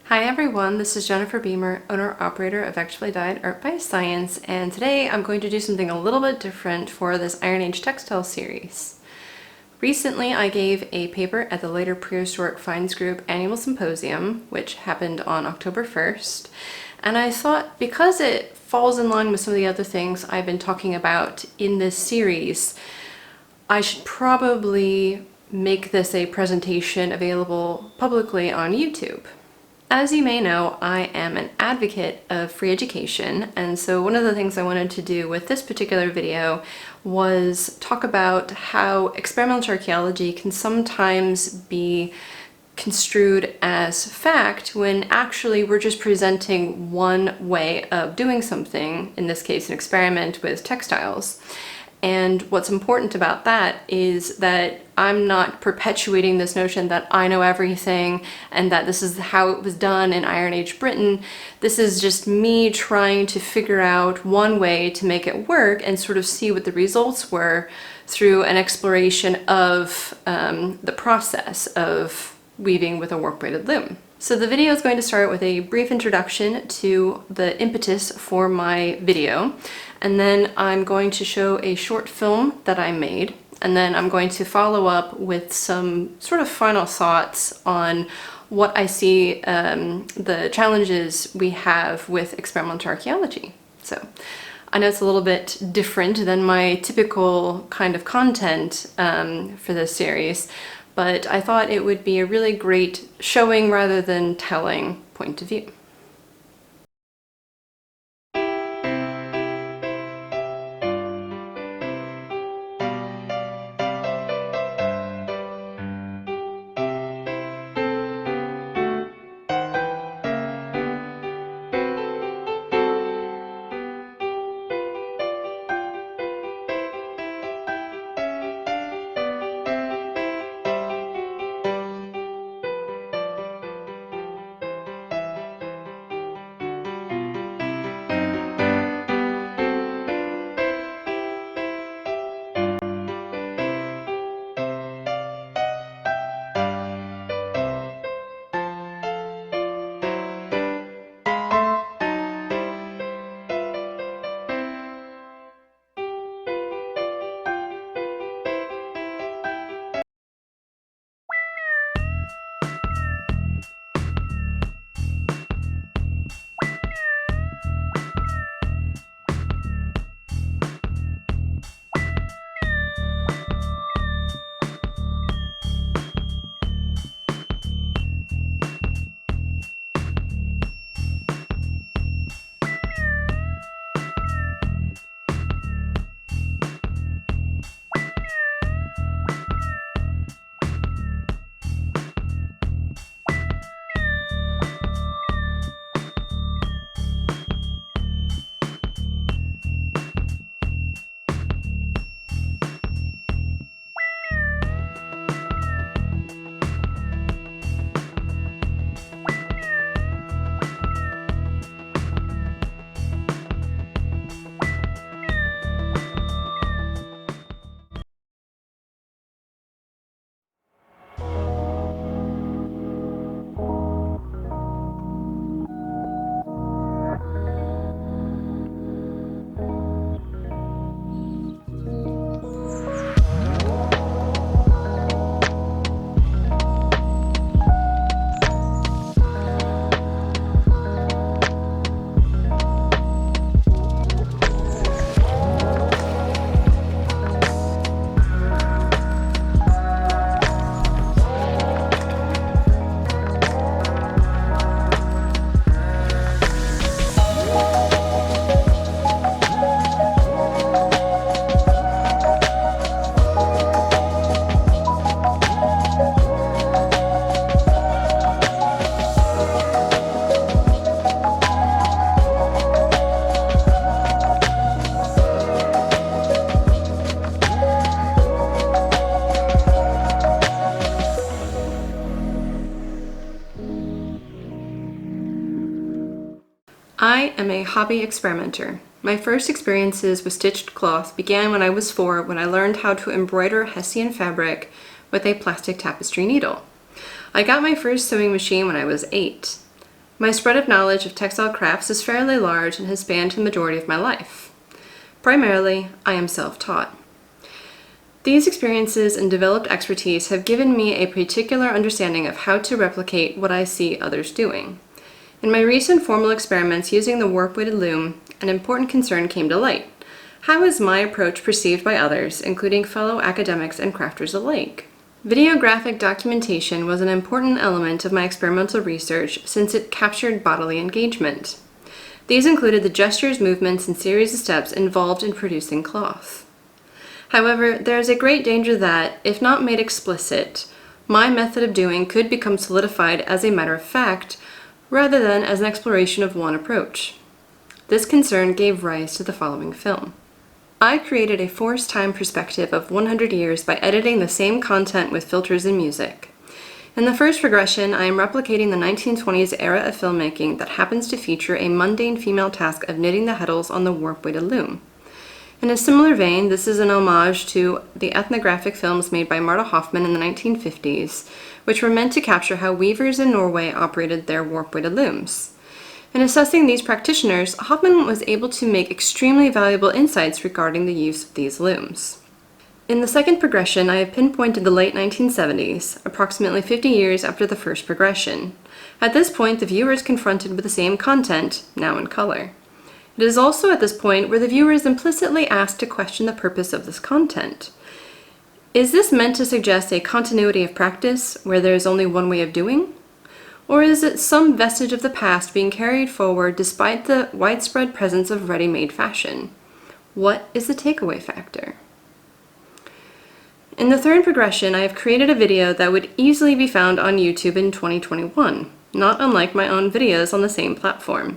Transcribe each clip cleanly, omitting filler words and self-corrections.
Hi everyone, this is Jennifer Beamer, owner-operator of ExpertlyDyed Art by Science, and today I'm going to do something a little bit different for this Iron Age textile series. Recently I gave a paper at the Later Prehistoric Finds Group annual symposium, which happened on October 1st, and I thought because it falls in line with some of the other things I've been talking about in this series, I should probably make this a presentation available publicly on YouTube. As you may know, I am an advocate of free education, and so one of the things I wanted to do with this particular video was talk about how experimental archaeology can sometimes be construed as fact when actually we're just presenting one way of doing something, in this case an experiment with textiles. And what's important about that is that I'm not perpetuating this notion that I know everything and that this is how it was done in Iron Age Britain. This is just me trying to figure out one way to make it work and sort of see what the results were through an exploration of the process of weaving with a warp-braided loom. So the video is going to start with a brief introduction to the impetus for my video, and then I'm going to show a short film that I made, and then I'm going to follow up with some sort of final thoughts on what I see the challenges we have with experimental archaeology. So I know it's a little bit different than my typical kind of content for this series, but I thought it would be a really great showing rather than telling point of view. I am a hobby experimenter. My first experiences with stitched cloth began when I was 4 when I learned how to embroider Hessian fabric with a plastic tapestry needle. I got my first sewing machine when I was 8. My spread of knowledge of textile crafts is fairly large and has spanned the majority of my life. Primarily, I am self-taught. These experiences and developed expertise have given me a particular understanding of how to replicate what I see others doing. In my recent formal experiments using the warp-weighted loom, an important concern came to light. How is my approach perceived by others, including fellow academics and crafters alike? Videographic documentation was an important element of my experimental research since it captured bodily engagement. These included the gestures, movements, and series of steps involved in producing cloth. However, there is a great danger that, if not made explicit, my method of doing could become solidified as a matter of fact, rather than as an exploration of one approach. This concern gave rise to the following film. I created a forced time perspective of 100 years by editing the same content with filters and music. In the first progression, I am replicating the 1920s era of filmmaking that happens to feature a mundane female task of knitting the heddles on the warp-weighted loom. In a similar vein, this is an homage to the ethnographic films made by Marta Hoffman in the 1950s, which were meant to capture how weavers in Norway operated their warp-weighted looms. In assessing these practitioners, Hoffman was able to make extremely valuable insights regarding the use of these looms. In the second progression, I have pinpointed the late 1970s, approximately 50 years after the first progression. At this point, the viewer is confronted with the same content, now in color. It is also at this point where the viewer is implicitly asked to question the purpose of this content. Is this meant to suggest a continuity of practice, where there is only one way of doing? Or is it some vestige of the past being carried forward despite the widespread presence of ready-made fashion? What is the takeaway factor? In the third progression, I have created a video that would easily be found on YouTube in 2021, not unlike my own videos on the same platform.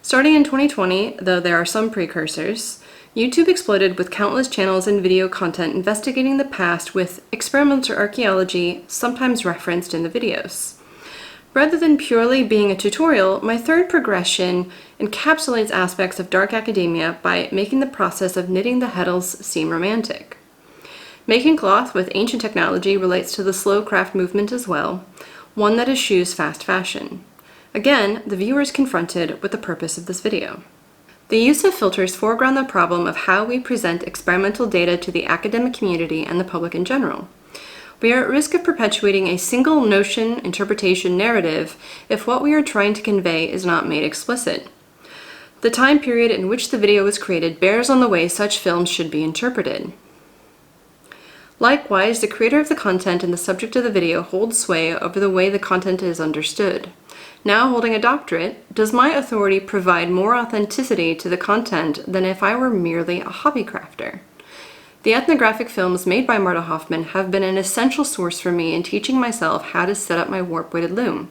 Starting in 2020, though there are some precursors, YouTube exploded with countless channels and video content investigating the past with experimental archaeology sometimes referenced in the videos. Rather than purely being a tutorial, my third progression encapsulates aspects of dark academia by making the process of knitting the heddles seem romantic. Making cloth with ancient technology relates to the slow craft movement as well, one that eschews fast fashion. Again, the viewer is confronted with the purpose of this video. The use of filters foreground the problem of how we present experimental data to the academic community and the public in general. We are at risk of perpetuating a single notion, interpretation, narrative if what we are trying to convey is not made explicit. The time period in which the video was created bears on the way such films should be interpreted. Likewise, the creator of the content and the subject of the video holds sway over the way the content is understood. Now holding a doctorate, does my authority provide more authenticity to the content than if I were merely a hobby crafter? The ethnographic films made by Marta Hoffman have been an essential source for me in teaching myself how to set up my warp-weighted loom.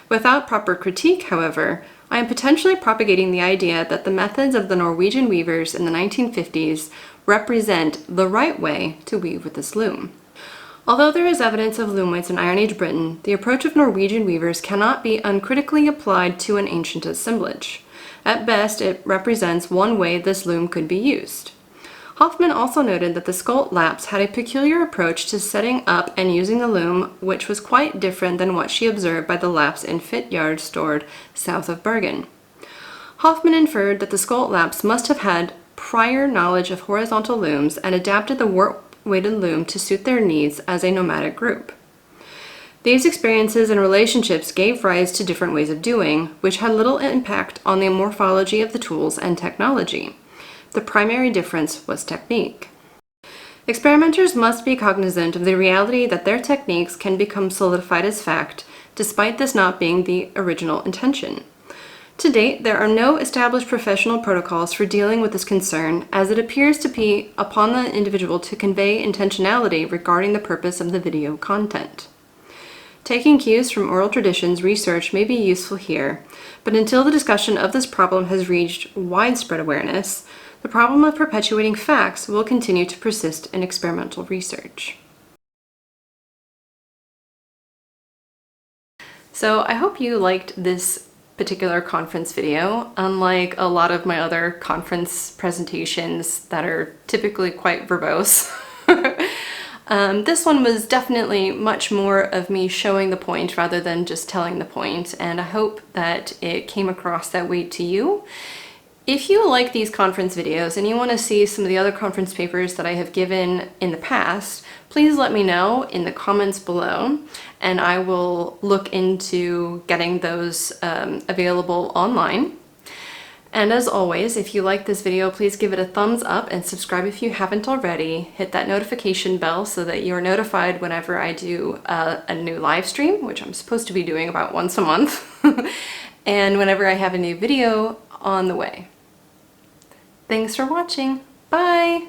Without proper critique, however, I am potentially propagating the idea that the methods of the Norwegian weavers in the 1950s represent the right way to weave with this loom. Although there is evidence of loom weights in Iron Age Britain, the approach of Norwegian weavers cannot be uncritically applied to an ancient assemblage. At best, it represents one way this loom could be used. Hoffman also noted that the Skolt Lapps had a peculiar approach to setting up and using the loom, which was quite different than what she observed by the Lapps in fit yards stored south of Bergen. Hoffman inferred that the Skolt Lapps must have had prior knowledge of horizontal looms and adapted the warp-weighted loom to suit their needs as a nomadic group. These experiences and relationships gave rise to different ways of doing, which had little impact on the morphology of the tools and technology. The primary difference was technique. Experimenters must be cognizant of the reality that their techniques can become solidified as fact, despite this not being the original intention. To date, there are no established professional protocols for dealing with this concern, as it appears to be upon the individual to convey intentionality regarding the purpose of the video content. Taking cues from oral traditions research may be useful here, but until the discussion of this problem has reached widespread awareness, the problem of perpetuating facts will continue to persist in experimental research. So I hope you liked this particular conference video. Unlike a lot of my other conference presentations that are typically quite verbose, This one was definitely much more of me showing the point rather than just telling the point, and I hope that it came across that way to you. If you like these conference videos and you want to see some of the other conference papers that I have given in the past, please let me know in the comments below, and I will look into getting those available online. And as always, if you like this video, please give it a thumbs up and subscribe if you haven't already. Hit that notification bell so that you're notified whenever I do a new live stream, which I'm supposed to be doing about once a month, and whenever I have a new video on the way. Thanks for watching. Bye!